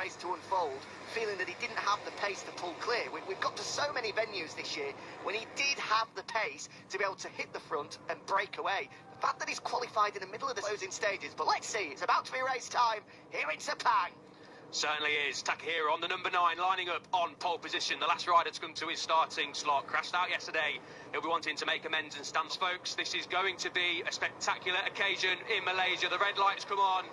race to unfold, feeling that he didn't have the pace to pull clear. We've got to so many venues this year when he did have the pace to be able to hit the front and break away. The fact that he's qualified in the middle of the closing stages, but let's see, it's about to be race time here in Sepang. Certainly is. Takahiro on the number 9, lining up on pole position. The last rider to come to his starting slot crashed out yesterday. He'll be wanting to make amends and stance, folks. This is going to be a spectacular occasion in Malaysia. The red lights come on.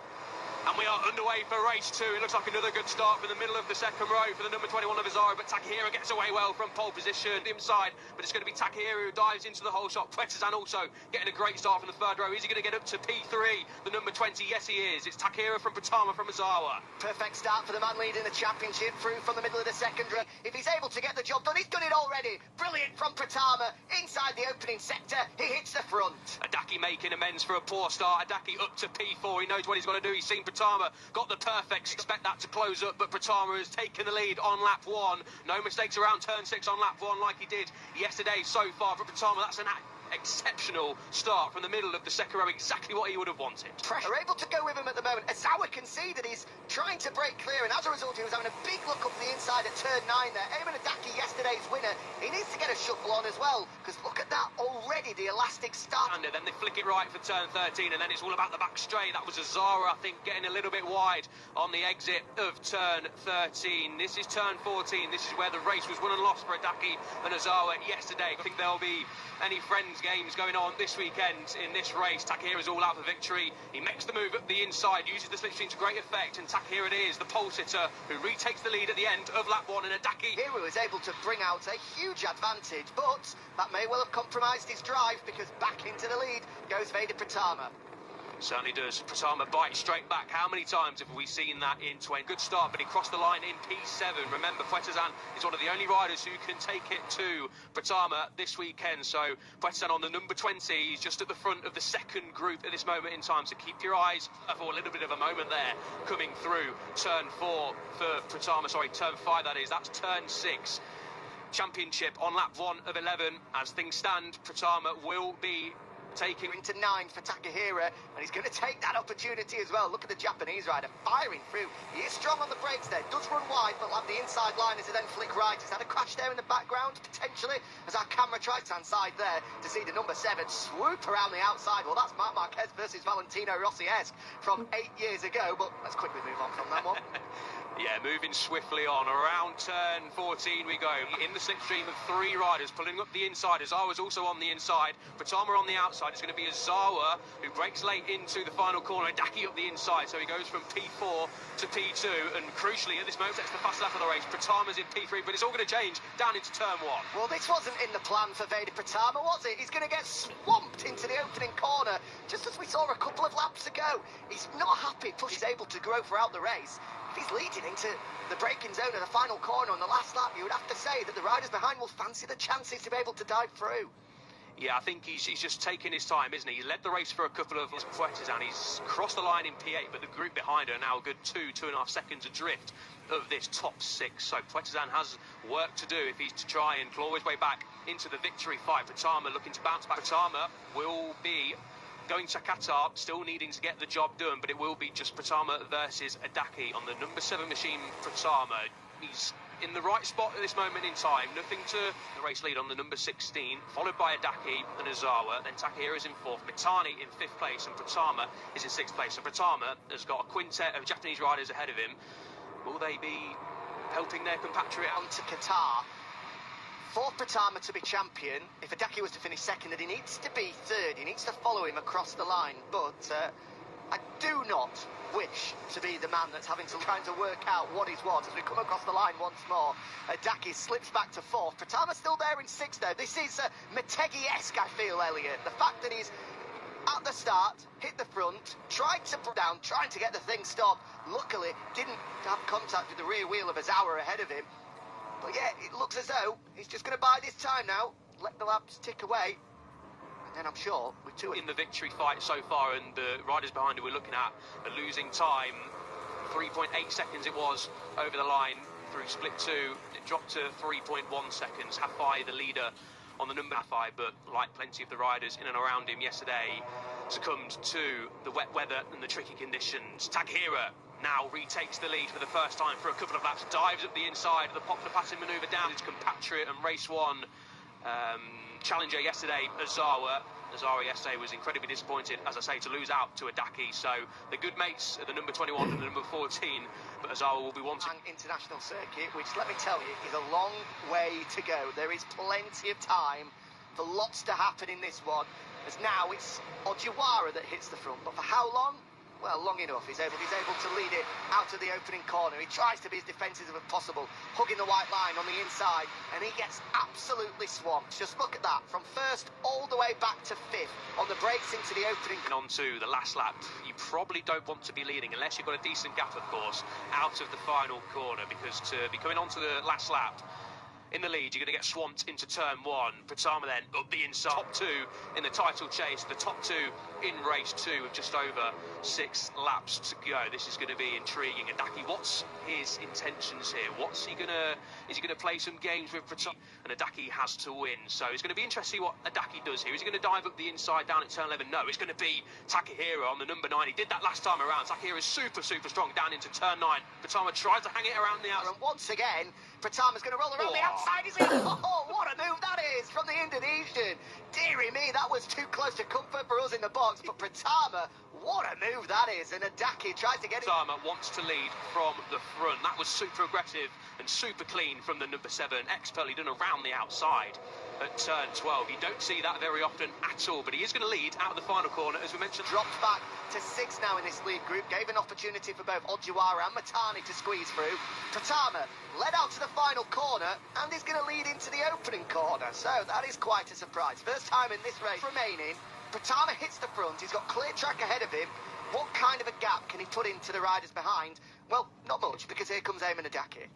And we are underway for race 2. It looks like another good start for the middle of the second row for the number 21 of Azaro, but Takahiro gets away well from pole position, the inside, but it's going to be Takahiro who dives into the whole shot. Puetazan also getting a great start from the third row. Is he going to get up to P3, the number 20? Yes, he is. It's Takahiro from Pratama from Azawa. Perfect start for the man leading the championship through from the middle of the second row. If he's able to get the job done, he's done it already. Brilliant from Pratama. Inside the opening sector, he hits the front. Adaki making amends for a poor start. Adaki up to P4. He knows what he's got to do. He's seen Pratama got the perfects. Expect that to close up, but Pratama has taken the lead on lap 1. No mistakes around turn 6 on lap 1 like he did yesterday so far. For Pratama, that's an exceptional start from the middle of the second row, exactly what he would have wanted. Pressure able to go with him at the moment. Azawa can see that he's trying to break clear, and as a result he was having a big look up the inside at turn 9 there. Eamon Adaki, yesterday's winner, he needs to get a shuffle on as well, because look at that already, the elastic start. And then they flick it right for turn 13, and then it's all about the back straight. That was Azara, I think, getting a little bit wide on the exit of turn 13. This is turn 14. This is where the race was won and lost for Adaki and Azawa yesterday. I think there'll be any friends games going on this weekend in this race. Takahira's all out for victory. He makes the move up the inside, uses the slipstream to great effect, and Takahiro it is, the pole sitter, who retakes the lead at the end of lap 1, and Adaki here was able to bring out a huge advantage, but that may well have compromised his drive, because back into the lead goes Veda Pratama. Certainly does. Pratama bites straight back. How many times have we seen that in 20? Good start, but he crossed the line in P7. Remember, Puetazan is one of the only riders who can take it to Pratama this weekend. So Puetazan on the number 20, he's just at the front of the second group at this moment in time. So keep your eyes for a little bit of a moment there coming through turn 4 for Pratama. Sorry, turn 5 that is. That's turn 6. Championship on lap 1 of 11. As things stand, Pratama will be taking into 9 for Takahiro, and he's going to take that opportunity as well. Look at the Japanese rider firing through. He is strong on the brakes there, does run wide, but like the inside line as he then flick right. He's had a crash there in the background, potentially, as our camera tries to stand side there to see the number 7 swoop around the outside. Well, that's Marc Marquez versus Valentino Rossi-esque from 8 years ago, but let's quickly move on from that one. Yeah, moving swiftly on. Around turn 14 we go. In the slipstream of 3 riders, pulling up the inside. Azawa's also on the inside. Pratama on the outside. It's going to be Azawa who breaks late into the final corner. Adaki up the inside, so he goes from P4 to P2. And crucially, at this moment, that's the fast lap of the race. Pratama's in P3, but it's all going to change down into turn 1. Well, this wasn't in the plan for Veda Pratama, was it? He's going to get swamped into the opening corner, just as we saw a couple of laps ago. He's not happy. Push is able to grow throughout the race. If he's leading into the braking zone of the final corner on the last lap, you would have to say that the riders behind will fancy the chances to be able to dive through. Yeah, I think he's just taking his time, isn't he? He led the race for a couple of Puetazan, and he's crossed the line in P8, but the group behind are now a good 2.5 seconds adrift of this top 6. So Puetazan has work to do if he's to try and claw his way back into the victory fight. Pratama looking to bounce back. Pratama will be going to Qatar, still needing to get the job done, but it will be just Pratama versus Adaki on the number 7 machine. Pratama, he's in the right spot at this moment in time. Nothing to the race lead on the number 16, followed by Adaki and Azawa. Then Takahiro is in 4th, Mitani in 5th place, and Pratama is in 6th place. So Pratama has got a quintet of Japanese riders ahead of him. Will they be helping their compatriot on to Qatar? For Pratama to be champion, if Adaki was to finish 2nd, then he needs to be 3rd. He needs to follow him across the line. But I do not wish to be the man that's having to trying to work out what is what as we come across the line once more. Adaki slips back to 4th. Pratama's still there in 6th, though. This is Motegi-esque, I feel, Elliot. The fact that he's at the start, hit the front, tried to put down, trying to get the thing stopped. Luckily, didn't have contact with the rear wheel of Azawa ahead of him. But yeah, it looks as though he's just going to bide his time now, let the laps tick away, and then I'm sure with 2 in the victory fight so far, and the riders behind who we're looking at are losing time. 3.8 seconds it was over the line through split 2. It dropped to 3.1 seconds. Hafai, the leader on the number Hafai, but like plenty of the riders in and around him yesterday, succumbed to the wet weather and the tricky conditions. Takahiro now retakes the lead for the first time for a couple of laps, dives up the inside of the popular passing manoeuvre down his compatriot and race one challenger yesterday, Ozawa. Ozawa yesterday was incredibly disappointed, as I say, to lose out to Adaki. So the good mates are the number 21 and the number 14, but Ozawa will be wanting. International circuit, which, let me tell you, is a long way to go. There is plenty of time for lots to happen in this one, as now it's Ojiwara that hits the front, but for how long? Well, long enough. He's able to lead it out of the opening corner. He tries to be as defensive as possible, hugging the white line on the inside, and he gets absolutely swamped. Just look at that, from first all the way back to fifth on the brakes into the opening. On to the last lap, you probably don't want to be leading, unless you've got a decent gap, of course, out of the final corner, because to be coming on to the last lap in the lead, you're going to get swamped into turn one. Pratama then up the inside. Top two in the title chase, the top two in race two with just over 6 laps to go. This is going to be intriguing. Adaki, what's his intentions here? Is he going to play some games with Pratama? And Adaki has to win. So it's going to be interesting what Adaki does here. Is he going to dive up the inside down at turn 11? No, it's going to be Takahiro on the number 9. He did that last time around. Takahiro is super strong down into turn 9. Pratama tries to hang it around the outside. And once again, Pratama's going to roll around the outside, is he? Oh, what a move that is from the Indonesian. Dearie me, that was too close to comfort for us in the box. But Pratama, what a move that is. And Adaki tries to get it. Pratama wants to lead from the front. That was super aggressive and super clean from the number 7. Expertly done around the outside at turn 12. You don't see that very often at all, but he is going to lead out of the final corner, as we mentioned. Dropped back to 6 now in this lead group, gave an opportunity for both Ojiwara and Matani to squeeze through. Pratama led out to the final corner, and he's going to lead into the opening corner, so that is quite a surprise. First time in this race remaining. Pratama hits the front, he's got clear track ahead of him. What kind of a gap can he put into the riders behind? Well, not much, because here comes Eamon Adaki.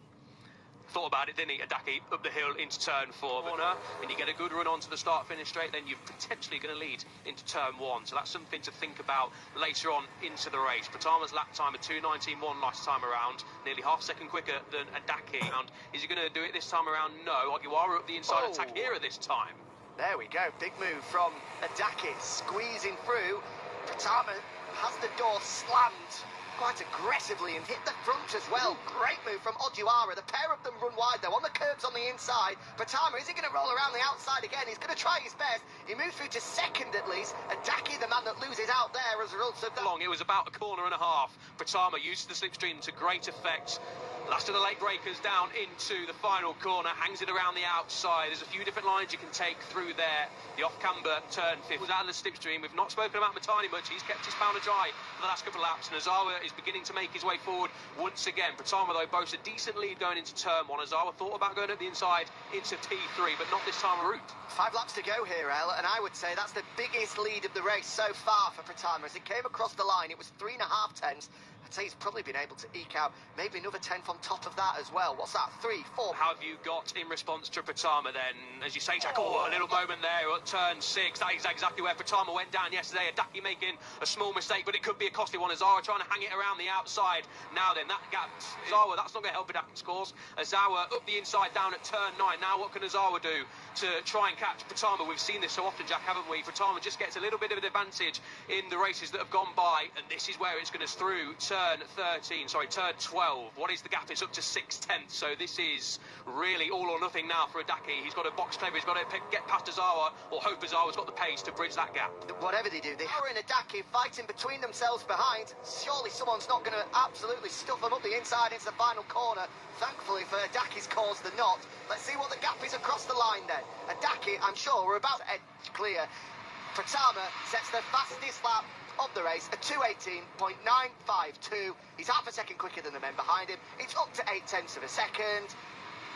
Thought about it, didn't he? Adaki up the hill into turn 4 corner, and you get a good run onto the start-finish straight, then you're potentially going to lead into turn 1. So that's something to think about later on into the race. Pratama's lap time of 2:19.1 last time around, nearly half a second quicker than Adaki. And is he going to do it this time around? No. Ogiwara up the inside of Takahiro this time. There we go. Big move from Adaki, squeezing through. Pratama has the door slammed quite aggressively and hit the front as well. Great move from Ojiwara. The pair of them run wide though, on the curbs on the inside. Pratama, is he going to roll around the outside again? He's going to try his best. He moves through to second at least. Adaki, the man that loses out there as a result of that. Long, it was about a corner and a half. Pratama used the slipstream to great effect. Last of the late breakers down into the final corner, hangs it around the outside. There's a few different lines you can take through there. The off-camber turn 5 was out of the slipstream. We've not spoken about Matani much. He's kept his powder dry for the last couple of laps, and Ozawa is beginning to make his way forward once again. Pratama, though, boasts a decent lead going into turn 1. Ozawa thought about going up the inside into P3, but not this time around. 5 laps to go here, El, and I would say that's the biggest lead of the race so far for Pratama. As it came across the line, it was 3.5 tenths. I'd say he's probably been able to eke out maybe another 10th on top of that as well. What's that, 3, 4? How have you got in response to Pratama then? As you say, Jack, a little moment there at turn 6. That is exactly where Pratama went down yesterday. Adaki making a small mistake, but it could be a costly one. Ozawa trying to hang it around the outside. Now then, that gap, Ozawa, that's not going to help Adaki's cause. Ozawa up the inside down at turn 9. Now what can Ozawa do to try and catch Pratama? We've seen this so often, Jack, haven't we? Pratama just gets a little bit of an advantage in the races that have gone by, and this is where it's going to through turn 12. What is the gap? It's up to 6 tenths, so this is really all or nothing now for Adaki. He's got to box clever, he's got to get past Ozawa, or hope Ozawa's got the pace to bridge that gap. Whatever they do, they are in Adaki fighting between themselves behind. Surely someone's not going to absolutely stuff them up the inside into the final corner. Thankfully for Adaki's cause, they're not. Let's see what the gap is across the line then. Adaki, I'm sure, we're about to edge clear. Pratama sets the fastest lap of the race at 2:18.952. He's half a second quicker than the men behind him. It's up to 8 tenths of a second.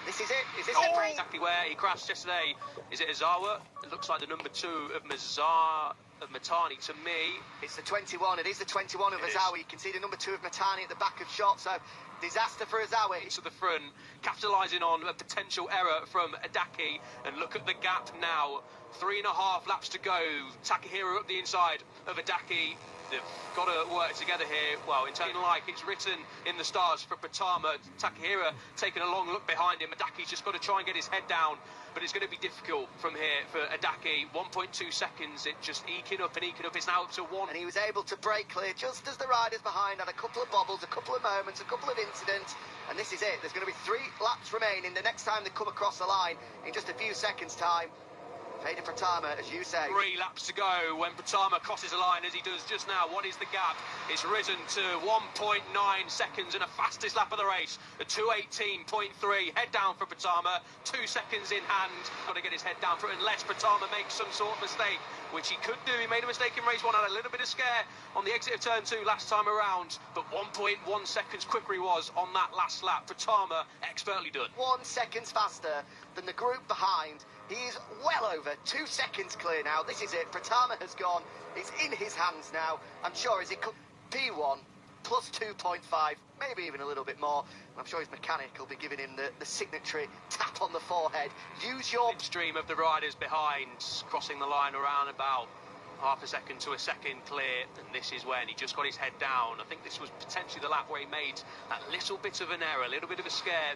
This is it. Is this it? Exactly where he crashed yesterday. Is it Ozawa? It looks like the number 2 of Matani to me. It's the 21. It is the 21 of Ozawa. You can see the number 2 of Matani at the back of shot. So disaster for Ozawa. To the front, capitalising on a potential error from Adaki. And look at the gap now. 3.5 laps to go. Takahiro up the inside of Adaki. they've got to work together here. Well, in terms like it's written in the stars for Pratama. Takahira taking a long look behind him. Adaki's just got to try and get his head down, but it's going to be difficult from here for Adaki. 1.2 seconds, it just eking up and eking up. It's now up to 1. And he was able to break clear just as the riders behind had a couple of bobbles, a couple of moments, a couple of incidents, and this is it. There's going to be 3 laps remaining the next time they come across the line in just a few seconds' time. Veda Pratama, as you say. 3 laps to go when Pratama crosses the line as he does just now. What is the gap? It's risen to 1.9 seconds in a fastest lap of the race. A 2:18.3. Head down for Pratama. 2 seconds in hand. Got to get his head down for it unless Pratama makes some sort of mistake, which he could do. He made a mistake in race 1, had a little bit of scare on the exit of turn 2 last time around, but 1.1 seconds quicker he was on that last lap. Pratama, expertly done. 1 second faster than the group behind. He's well over 2 seconds clear now. This is it. Pratama has gone. It's in his hands now. I'm sure as it could P1 plus 2.5, maybe even a little bit more. I'm sure his mechanic will be giving him the signatory tap on the forehead. Use your stream of the riders behind, crossing the line around about half a second to a second clear, and this is when he just got his head down. I think this was potentially the lap where he made that little bit of an error, a little bit of a scare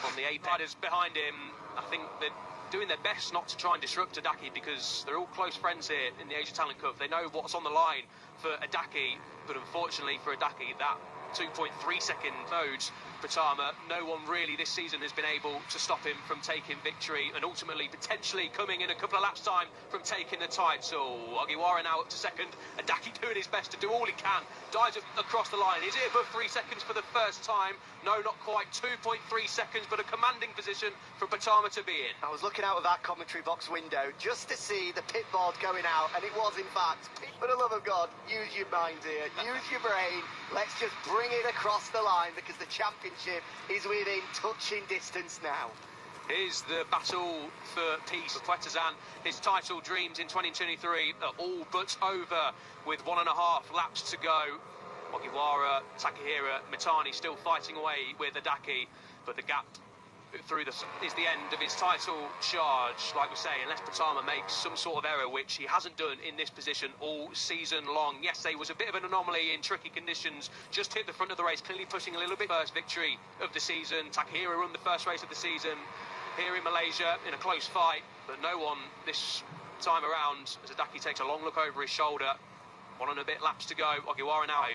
on the apex. Riders behind him, I think they're doing their best not to try and disrupt Adaki because they're all close friends here in the Asia Talent Cup. They know what's on the line for Adaki, but unfortunately for Adaki, that 2.3 second modes Pratama, no one really this season has been able to stop him from taking victory and ultimately potentially coming in a couple of laps time from taking the title. Ogiwara now up to second. Adaki doing his best to do all he can. Dives across the line. Is it above 3 seconds for the first time? No, not quite. 2.3 seconds, but a commanding position for Pratama to be in. I was looking out of that commentary box window just to see the pit board going out, and it was in fact. For the love of God, use your mind here, use your brain. Let's just bring it across the line because the championship is within touching distance now. Here's the battle for peace for Quetazan. His title dreams in 2023 are all but over with 1.5 laps to go. Ogiwara, Takahira, Mitani still fighting away with Adaki, but the gap through is the end of his title charge. Like we say, unless Pratama makes some sort of error, which he hasn't done in this position all season long. Yesterday was a bit of an anomaly in tricky conditions, just hit the front of the race, clearly pushing a little bit. First victory of the season. Takahira won the first race of the season here in Malaysia in a close fight, but no one this time around as Adaki takes a long look over his shoulder. 1 and a bit laps to go. Ogiwara now,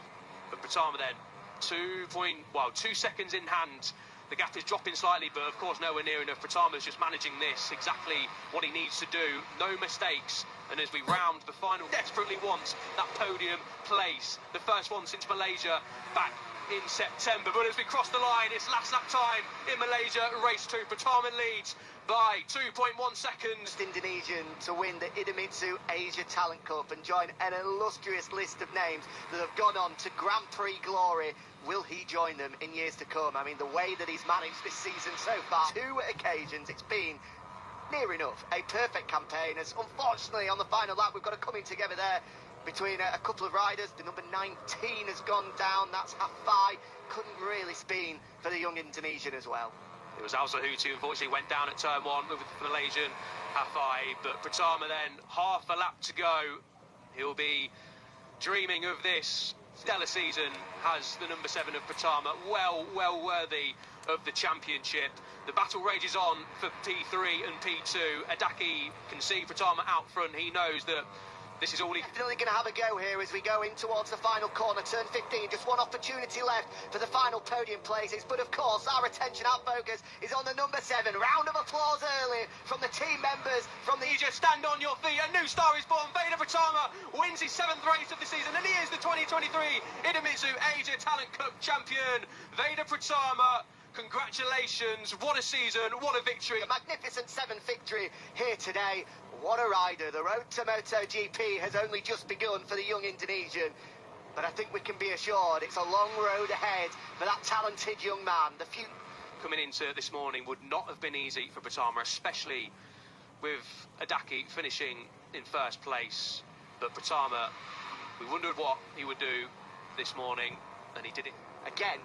but Pratama then 2 seconds in hand. The gap is dropping slightly, but of course nowhere near enough. Pratama's just managing this exactly what he needs to do. No mistakes. And as we round the final, desperately wants that podium place. The first one since Malaysia back in September. But as we cross the line, it's last lap time in Malaysia, race 2. Pratama leads by 2.1 seconds. Indonesian to win the Idemitsu Asia Talent Cup and join an illustrious list of names that have gone on to Grand Prix glory. Will he join them in years to come? I mean, the way that he's managed this season so far, 2 occasions, it's been near enough a perfect campaign. As unfortunately on the final lap, we've got a coming together there between a couple of riders. The number 19 has gone down. That's Hafai. Couldn't really spin for the young Indonesian as well. It was Alza who unfortunately went down at turn 1 with the Malaysian Hafai, but Pratama then half a lap to go. He'll be dreaming of this stellar season, has the number 7 of Pratama, well worthy of the championship. The battle rages on for P3 and P2. Adaki can see Pratama out front. He knows that this is all he... Definitely going to have a go here as we go in towards the final corner, turn 15. Just one opportunity left for the final podium places. But of course, our attention, our focus is on the number 7. Round of applause early from the team members. From the... You just stand on your feet. A new star is born. Veda Pratama wins his 7th race of the season, and he is the 2023 Idemitsu Asia Talent Cup champion. Veda Pratama, congratulations. What a season, what a victory. A magnificent 7th victory here today. What a rider. The road to MotoGP has only just begun for the young Indonesian. But I think we can be assured it's a long road ahead for that talented young man. The future coming into this morning would not have been easy for Pratama, especially with Adaki finishing in first place. But Pratama, we wondered what he would do this morning, and he did it. Again,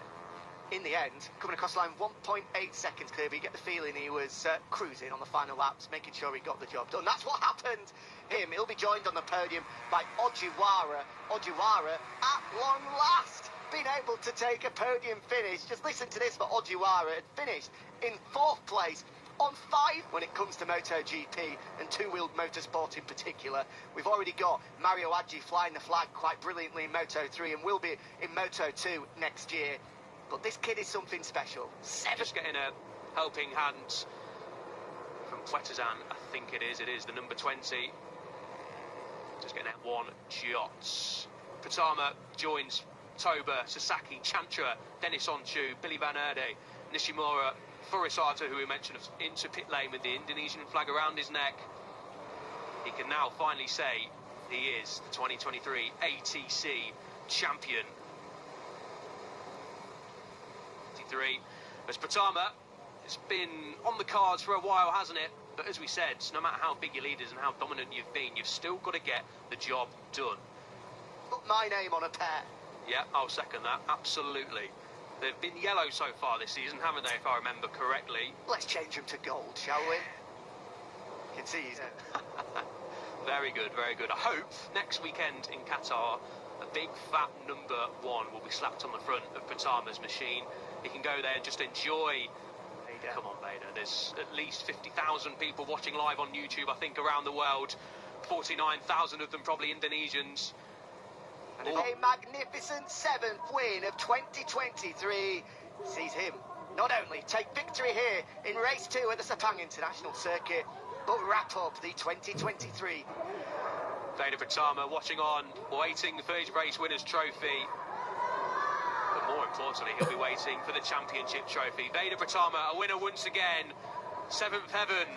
in the end, coming across the line 1.8 seconds clear, but you get the feeling he was cruising on the final laps, making sure he got the job done. That's what happened. He'll be joined on the podium by Ojiwara. Ojiwara, at long last, been able to take a podium finish. Just listen to this for Ojiwara. Had finished in 4th place on 5 when it comes to MotoGP and two-wheeled motorsport in particular. We've already got Mario Aggi flying the flag quite brilliantly in Moto3 and will be in Moto2 next year. But this kid is something special. Just getting a helping hand from Puetezan, I think it is the number 20. Just getting that 1 jot. Patama joins Toba, Sasaki, Chantra, Dennis Onchu, Billy Van Erde, Nishimura, Furusato, who we mentioned, into pit lane with the Indonesian flag around his neck. He can now finally say he is the 2023 ATC champion. As Patama, it's been on the cards for a while, hasn't it? But as we said, no matter how big your leaders and how dominant you've been, you've still got to get the job done. Put my name on a pair. Yeah, I'll second that, absolutely. They've been yellow so far this season, haven't they, if I remember correctly? Let's change them to gold, shall we? You can see he's... Very good, very good. I hope next weekend in Qatar, a big fat number 1 will be slapped on the front of Patama's machine. He can go there and just enjoy. Veda. Come on, Veda. There's at least 50,000 people watching live on YouTube, I think, around the world. 49,000 of them probably Indonesians. And a magnificent 7th win of 2023 sees him not only take victory here in race 2 at the Sepang International Circuit, but wrap up the 2023. Veda Patama watching on, waiting for his race winner's trophy. But more importantly, he'll be waiting for the championship trophy. Veda Patama, a winner once again. 7th heaven.